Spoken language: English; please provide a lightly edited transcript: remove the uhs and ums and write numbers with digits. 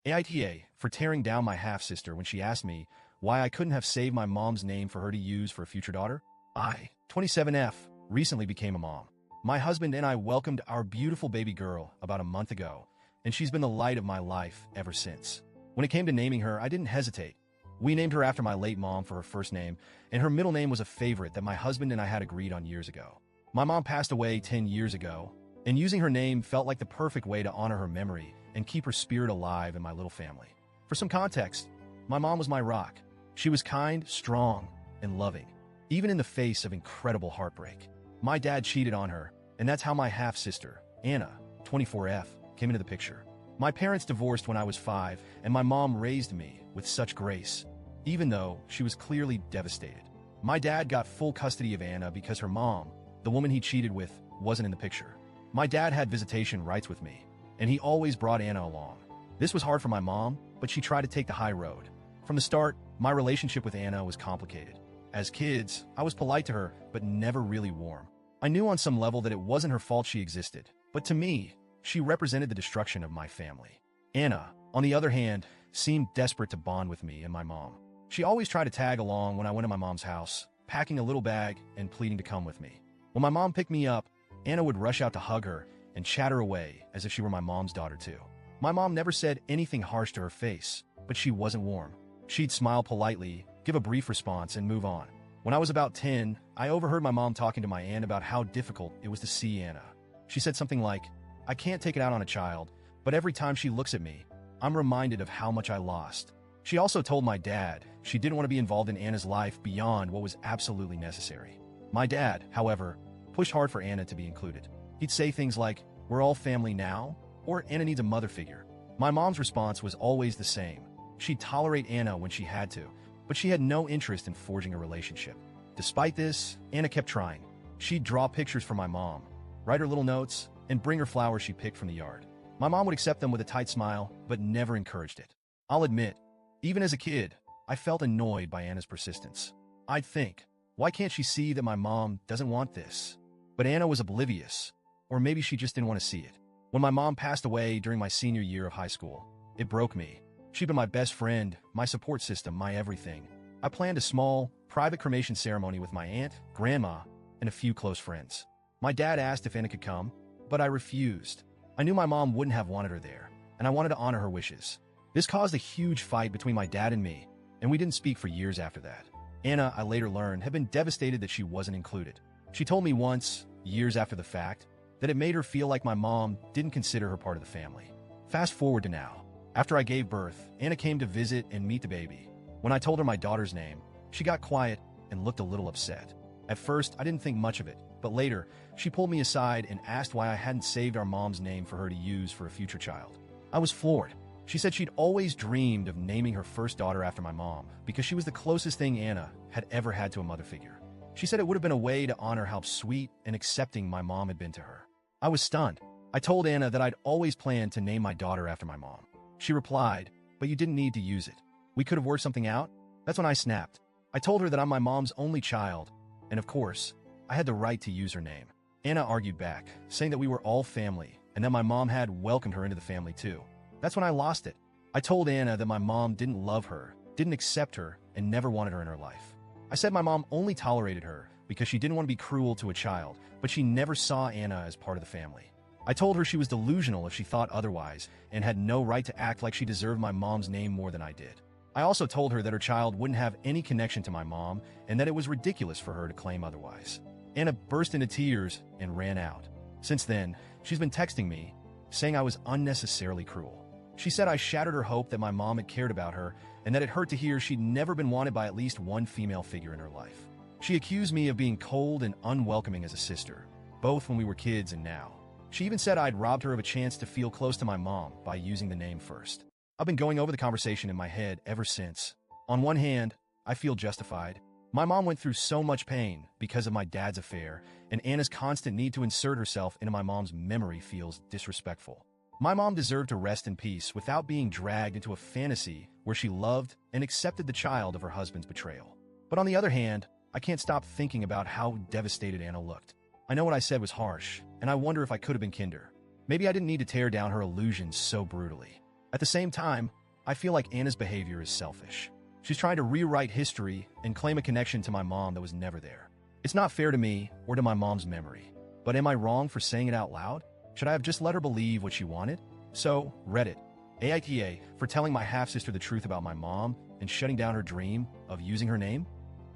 AITA for tearing down my half-sister when she asked me why I couldn't have saved my mom's name for her to use for a future daughter. I, 27F, recently became a mom. My husband and I welcomed our beautiful baby girl about a month ago, and she's been the light of my life ever since. When it came to naming her, I didn't hesitate. We named her after my late mom for her first name, and her middle name was a favorite that my husband and I had agreed on years ago. My mom passed away 10 years ago, and using her name felt like the perfect way to honor her memory and keep her spirit alive in my little family. For some context, my mom was my rock. She was kind, strong, and loving, even in the face of incredible heartbreak. My dad cheated on her, and that's how my half-sister, Anna, 24F, came into the picture. My parents divorced when I was 5, and my mom raised me with such grace, even though she was clearly devastated. My dad got full custody of Anna because her mom, the woman he cheated with, wasn't in the picture. My dad had visitation rights with me, and he always brought Anna along. This was hard for my mom, but she tried to take the high road. From the start, my relationship with Anna was complicated. As kids, I was polite to her, but never really warm. I knew on some level that it wasn't her fault she existed, but to me, she represented the destruction of my family. Anna, on the other hand, seemed desperate to bond with me and my mom. She always tried to tag along when I went to my mom's house, packing a little bag and pleading to come with me. When my mom picked me up, Anna would rush out to hug her and chatter away as if she were my mom's daughter too. My mom never said anything harsh to her face, but she wasn't warm. She'd smile politely, give a brief response, and move on. When I was about 10, I overheard my mom talking to my aunt about how difficult it was to see Anna. She said something like, "I can't take it out on a child, but every time she looks at me, I'm reminded of how much I lost." She also told my dad she didn't want to be involved in Anna's life beyond what was absolutely necessary. My dad, however, pushed hard for Anna to be included. He'd say things like, "We're all family now," or "Anna needs a mother figure." My mom's response was always the same. She'd tolerate Anna when she had to, but she had no interest in forging a relationship. Despite this, Anna kept trying. She'd draw pictures for my mom, write her little notes, and bring her flowers she picked from the yard. My mom would accept them with a tight smile, but never encouraged it. I'll admit, even as a kid, I felt annoyed by Anna's persistence. I'd think, why can't she see that my mom doesn't want this? But Anna was oblivious, or maybe she just didn't want to see it. When my mom passed away during my senior year of high school, it broke me. She'd been my best friend, my support system, my everything. I planned a small, private cremation ceremony with my aunt, grandma, and a few close friends. My dad asked if Anna could come, but I refused. I knew my mom wouldn't have wanted her there, and I wanted to honor her wishes. This caused a huge fight between my dad and me, and we didn't speak for years after that. Anna, I later learned, had been devastated that she wasn't included. She told me once, years after the fact, that it made her feel like my mom didn't consider her part of the family. Fast forward to now. After I gave birth, Anna came to visit and meet the baby. When I told her my daughter's name, she got quiet and looked a little upset. At first, I didn't think much of it, but later, she pulled me aside and asked why I hadn't saved our mom's name for her to use for a future child. I was floored. She said she'd always dreamed of naming her first daughter after my mom because she was the closest thing Anna had ever had to a mother figure. She said it would have been a way to honor how sweet and accepting my mom had been to her. I was stunned. I told Anna that I'd always planned to name my daughter after my mom. She replied, "But you didn't need to use it. We could have worked something out." That's when I snapped. I told her that I'm my mom's only child, and of course, I had the right to use her name. Anna argued back, saying that we were all family, and that my mom had welcomed her into the family too. That's when I lost it. I told Anna that my mom didn't love her, didn't accept her, and never wanted her in her life. I said my mom only tolerated her because she didn't want to be cruel to a child, but she never saw Anna as part of the family. I told her she was delusional if she thought otherwise and had no right to act like she deserved my mom's name more than I did. I also told her that her child wouldn't have any connection to my mom and that it was ridiculous for her to claim otherwise. Anna burst into tears and ran out. Since then, she's been texting me, saying I was unnecessarily cruel. She said I shattered her hope that my mom had cared about her and that it hurt to hear she'd never been wanted by at least one female figure in her life. She accused me of being cold and unwelcoming as a sister, both when we were kids and now. She even said I'd robbed her of a chance to feel close to my mom by using the name first. I've been going over the conversation in my head ever since. On one hand, I feel justified. My mom went through so much pain because of my dad's affair, and Anna's constant need to insert herself into my mom's memory feels disrespectful. My mom deserved to rest in peace without being dragged into a fantasy where she loved and accepted the child of her husband's betrayal. But on the other hand, I can't stop thinking about how devastated Anna looked. I know what I said was harsh, and I wonder if I could have been kinder. Maybe I didn't need to tear down her illusions so brutally. At the same time, I feel like Anna's behavior is selfish. She's trying to rewrite history and claim a connection to my mom that was never there. It's not fair to me or to my mom's memory. But am I wrong for saying it out loud? Should I have just let her believe what she wanted? So, Reddit, AITA, for telling my half-sister the truth about my mom and shutting down her dream of using her name?